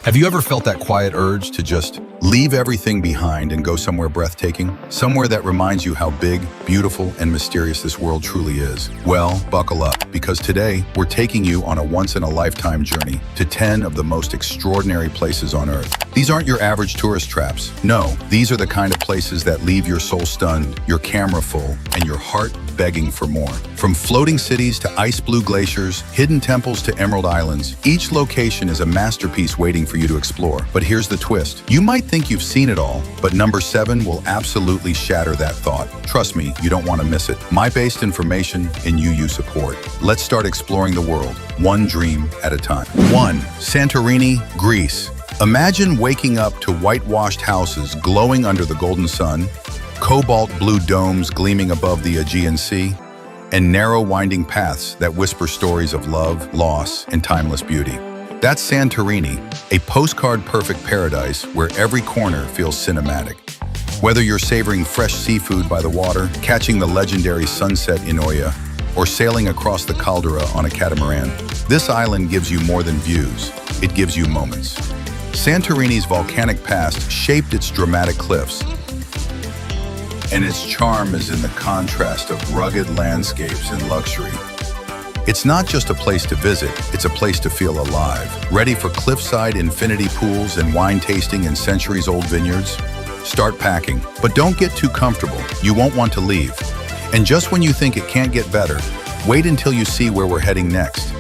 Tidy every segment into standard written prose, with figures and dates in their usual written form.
Have you ever felt that quiet urge to just leave everything behind and go somewhere breathtaking? Somewhere that reminds you how big, beautiful, and mysterious this world truly is? Well, buckle up, because today we're taking you on a once-in-a-lifetime journey to 10 of the most extraordinary places on Earth. These aren't your average tourist traps. No, these are the kind of places that leave your soul stunned, your camera full, and your heart begging for more. From floating cities to ice-blue glaciers, hidden temples to emerald islands, each location is a masterpiece waiting for you to explore. But here's the twist. You might think you've seen it all, but number 7 will absolutely shatter that thought. Trust me, you don't want to miss it. My based information and you support. Let's start exploring the world, one dream at a time. 1. Santorini, Greece. Imagine waking up to whitewashed houses glowing under the golden sun, cobalt blue domes gleaming above the Aegean Sea, and narrow winding paths that whisper stories of love, loss, and timeless beauty. That's Santorini, a postcard-perfect paradise where every corner feels cinematic. Whether you're savoring fresh seafood by the water, catching the legendary sunset in Oya, or sailing across the caldera on a catamaran, this island gives you more than views, it gives you moments. Santorini's volcanic past shaped its dramatic cliffs, and its charm is in the contrast of rugged landscapes and luxury. It's not just a place to visit, it's a place to feel alive. Ready for cliffside infinity pools and wine tasting in centuries-old vineyards? Start packing, but don't get too comfortable. You won't want to leave. And just when you think it can't get better, wait until you see where we're heading next.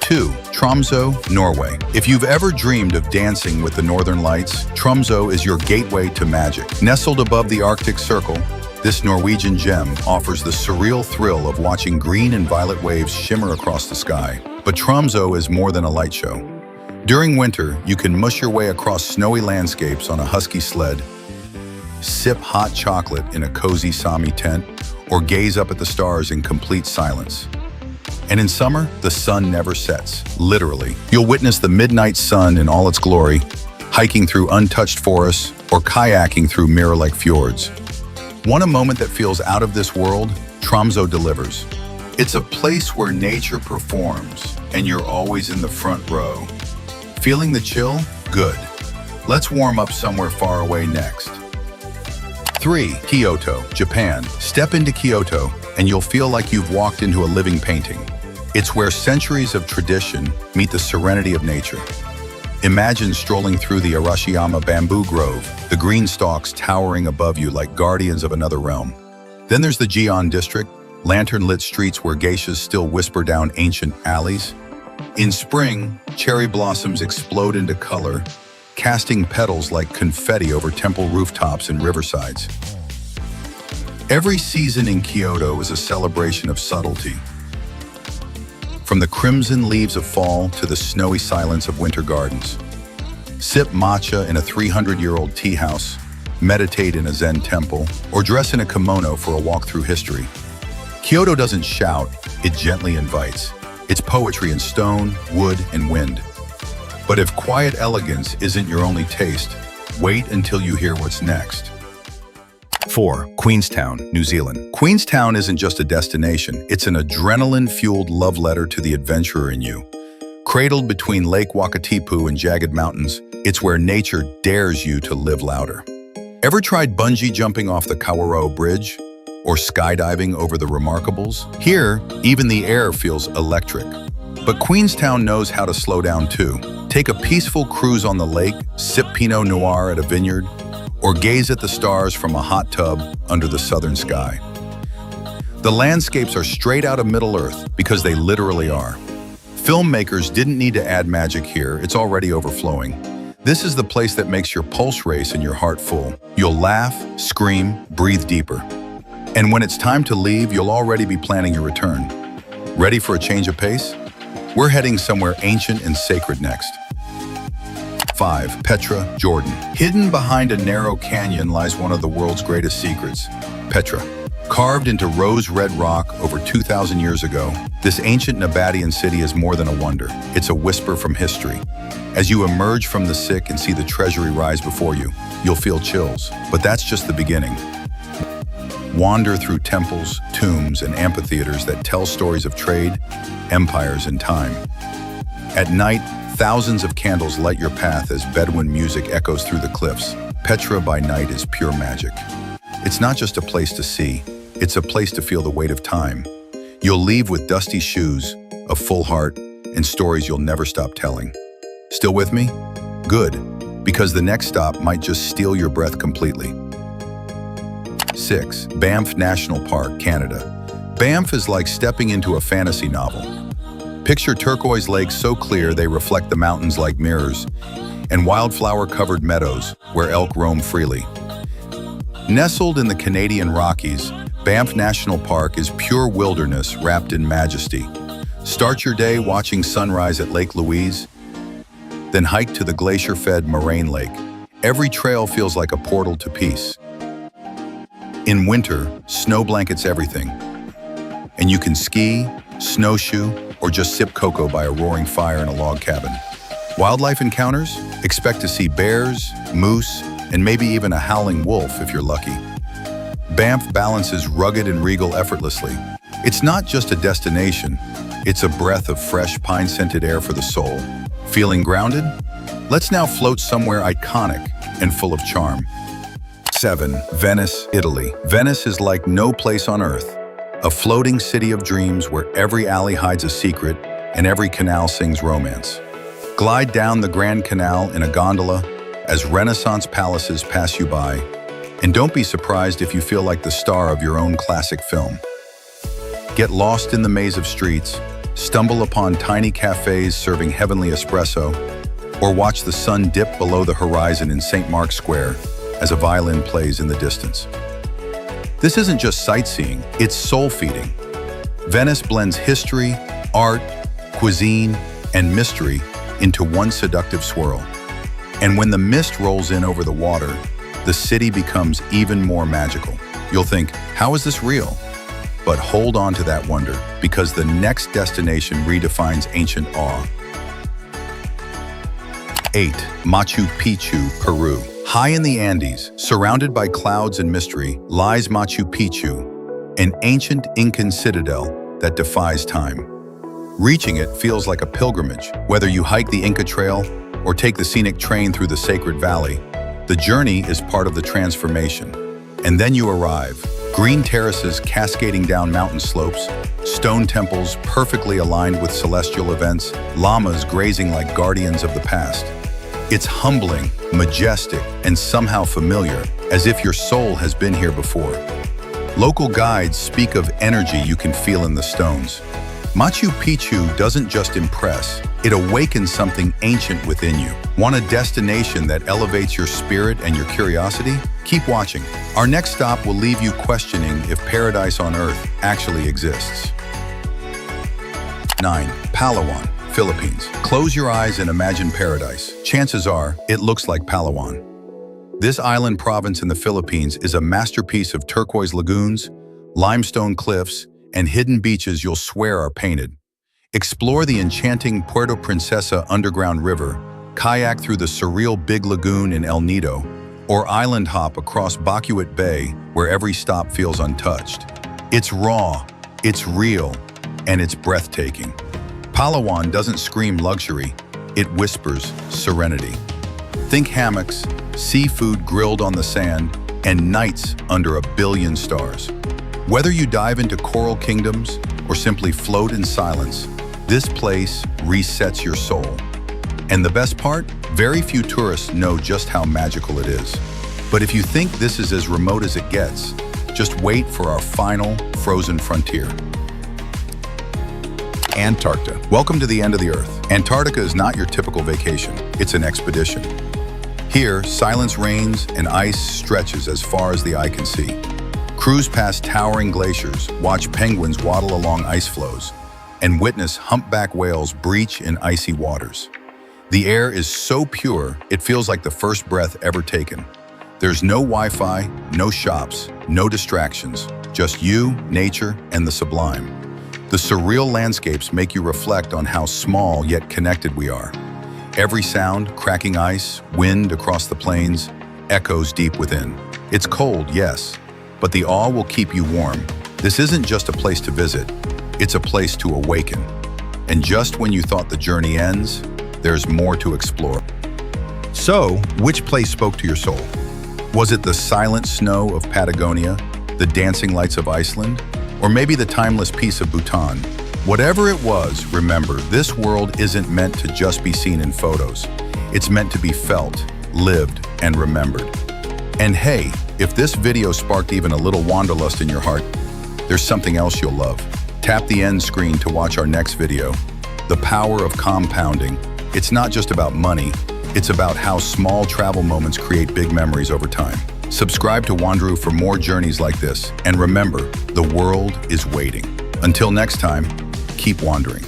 2. Tromsø, Norway. If you've ever dreamed of dancing with the Northern Lights, Tromsø is your gateway to magic. Nestled above the Arctic Circle, this Norwegian gem offers the surreal thrill of watching green and violet waves shimmer across the sky. But Tromsø is more than a light show. During winter, you can mush your way across snowy landscapes on a husky sled, sip hot chocolate in a cozy Sami tent, or gaze up at the stars in complete silence. And in summer, the sun never sets, literally. You'll witness the midnight sun in all its glory, hiking through untouched forests or kayaking through mirror-like fjords. Want a moment that feels out of this world? Tromsø delivers. It's a place where nature performs, and you're always in the front row. Feeling the chill? Good. Let's warm up somewhere far away next. 3. Kyoto, Japan. Step into Kyoto, and you'll feel like you've walked into a living painting. It's where centuries of tradition meet the serenity of nature. Imagine strolling through the Arashiyama bamboo grove, the green stalks towering above you like guardians of another realm. Then there's the Gion district, lantern-lit streets where geishas still whisper down ancient alleys. In spring, cherry blossoms explode into color, casting petals like confetti over temple rooftops and riversides. Every season in Kyoto is a celebration of subtlety. From the crimson leaves of fall to the snowy silence of winter gardens. Sip matcha in a 300-year-old tea house, meditate in a Zen temple, or dress in a kimono for a walk through history. Kyoto doesn't shout, it gently invites. It's poetry in stone, wood, and wind. But if quiet elegance isn't your only taste, wait until you hear what's next. 4. Queenstown, New Zealand. Queenstown isn't just a destination, it's an adrenaline-fueled love letter to the adventurer in you. Cradled between Lake Wakatipu and jagged mountains, it's where nature dares you to live louder. Ever tried bungee jumping off the Kawarau Bridge? Or skydiving over the Remarkables? Here, even the air feels electric. But Queenstown knows how to slow down too. Take a peaceful cruise on the lake, sip Pinot Noir at a vineyard, or gaze at the stars from a hot tub under the southern sky. The landscapes are straight out of Middle-earth because they literally are. Filmmakers didn't need to add magic here, it's already overflowing. This is the place that makes your pulse race and your heart full. You'll laugh, scream, breathe deeper. And when it's time to leave, you'll already be planning your return. Ready for a change of pace? We're heading somewhere ancient and sacred next. 5. Petra, Jordan. Hidden behind a narrow canyon lies one of the world's greatest secrets, Petra. Carved into rose-red rock over 2,000 years ago, this ancient Nabatean city is more than a wonder. It's a whisper from history. As you emerge from the sick and see the treasury rise before you, you'll feel chills. But that's just the beginning. Wander through temples, tombs, and amphitheaters that tell stories of trade, empires, and time. At night, Thousands of candles light your path as Bedouin music echoes through the cliffs. Petra by night is pure magic. It's not just a place to see, it's a place to feel the weight of time. You'll leave with dusty shoes, a full heart, and stories you'll never stop telling. Still with me? Good, because the next stop might just steal your breath completely. 6. Banff National Park, Canada. Banff is like stepping into a fantasy novel. Picture turquoise lakes so clear they reflect the mountains like mirrors, and wildflower-covered meadows where elk roam freely. Nestled in the Canadian Rockies, Banff National Park is pure wilderness wrapped in majesty. Start your day watching sunrise at Lake Louise, then hike to the glacier-fed Moraine Lake. Every trail feels like a portal to peace. In winter, snow blankets everything, and you can ski, snowshoe, or just sip cocoa by a roaring fire in a log cabin. Wildlife encounters? Expect to see bears, moose, and maybe even a howling wolf if you're lucky. Banff balances rugged and regal effortlessly. It's not just a destination, it's a breath of fresh pine-scented air for the soul. Feeling grounded? Let's now float somewhere iconic and full of charm. 7. Venice, Italy. Venice is like no place on earth. A floating city of dreams where every alley hides a secret and every canal sings romance. Glide down the Grand Canal in a gondola as Renaissance palaces pass you by, and don't be surprised if you feel like the star of your own classic film. Get lost in the maze of streets, stumble upon tiny cafes serving heavenly espresso, or watch the sun dip below the horizon in St. Mark's Square as a violin plays in the distance. This isn't just sightseeing, it's soul-feeding. Venice blends history, art, cuisine, and mystery into one seductive swirl. And when the mist rolls in over the water, the city becomes even more magical. You'll think, how is this real? But hold on to that wonder, because the next destination redefines ancient awe. 8. Machu Picchu, Peru. High in the Andes, surrounded by clouds and mystery, lies Machu Picchu, an ancient Incan citadel that defies time. Reaching it feels like a pilgrimage. Whether you hike the Inca Trail or take the scenic train through the sacred valley, the journey is part of the transformation. And then you arrive. Green terraces cascading down mountain slopes, stone temples perfectly aligned with celestial events, llamas grazing like guardians of the past. It's humbling, majestic, and somehow familiar, as if your soul has been here before. Local guides speak of energy you can feel in the stones. Machu Picchu doesn't just impress, it awakens something ancient within you. Want a destination that elevates your spirit and your curiosity? Keep watching. Our next stop will leave you questioning if paradise on Earth actually exists. 9. Palawan, Philippines. Close your eyes and imagine paradise. Chances are, it looks like Palawan. This island province in the Philippines is a masterpiece of turquoise lagoons, limestone cliffs, and hidden beaches you'll swear are painted. Explore the enchanting Puerto Princesa underground river, kayak through the surreal Big Lagoon in El Nido, or island hop across Bacuit Bay where every stop feels untouched. It's raw, it's real, and it's breathtaking. Palawan doesn't scream luxury, it whispers serenity. Think hammocks, seafood grilled on the sand, and nights under a billion stars. Whether you dive into coral kingdoms or simply float in silence, this place resets your soul. And the best part? Very few tourists know just how magical it is. But if you think this is as remote as it gets, just wait for our final frozen frontier. Antarctica. Welcome to the end of the Earth. Antarctica is not your typical vacation. It's an expedition. Here, silence reigns and ice stretches as far as the eye can see. Cruise past towering glaciers, watch penguins waddle along ice floes, and witness humpback whales breach in icy waters. The air is so pure, it feels like the first breath ever taken. There's no Wi-Fi, no shops, no distractions, just you, nature, and the sublime. The surreal landscapes make you reflect on how small yet connected we are. Every sound, cracking ice, wind across the plains, echoes deep within. It's cold, yes, but the awe will keep you warm. This isn't just a place to visit, it's a place to awaken. And just when you thought the journey ends, there's more to explore. So, which place spoke to your soul? Was it the silent snow of Patagonia, the dancing lights of Iceland, or maybe the timeless peace of Bhutan? Whatever it was, remember, this world isn't meant to just be seen in photos. It's meant to be felt, lived, and remembered. And hey, if this video sparked even a little wanderlust in your heart, there's something else you'll love. Tap the end screen to watch our next video. The power of compounding. It's not just about money, it's about how small travel moments create big memories over time. Subscribe to Wanderoo for more journeys like this, and remember, the world is waiting. Until next time, keep wandering.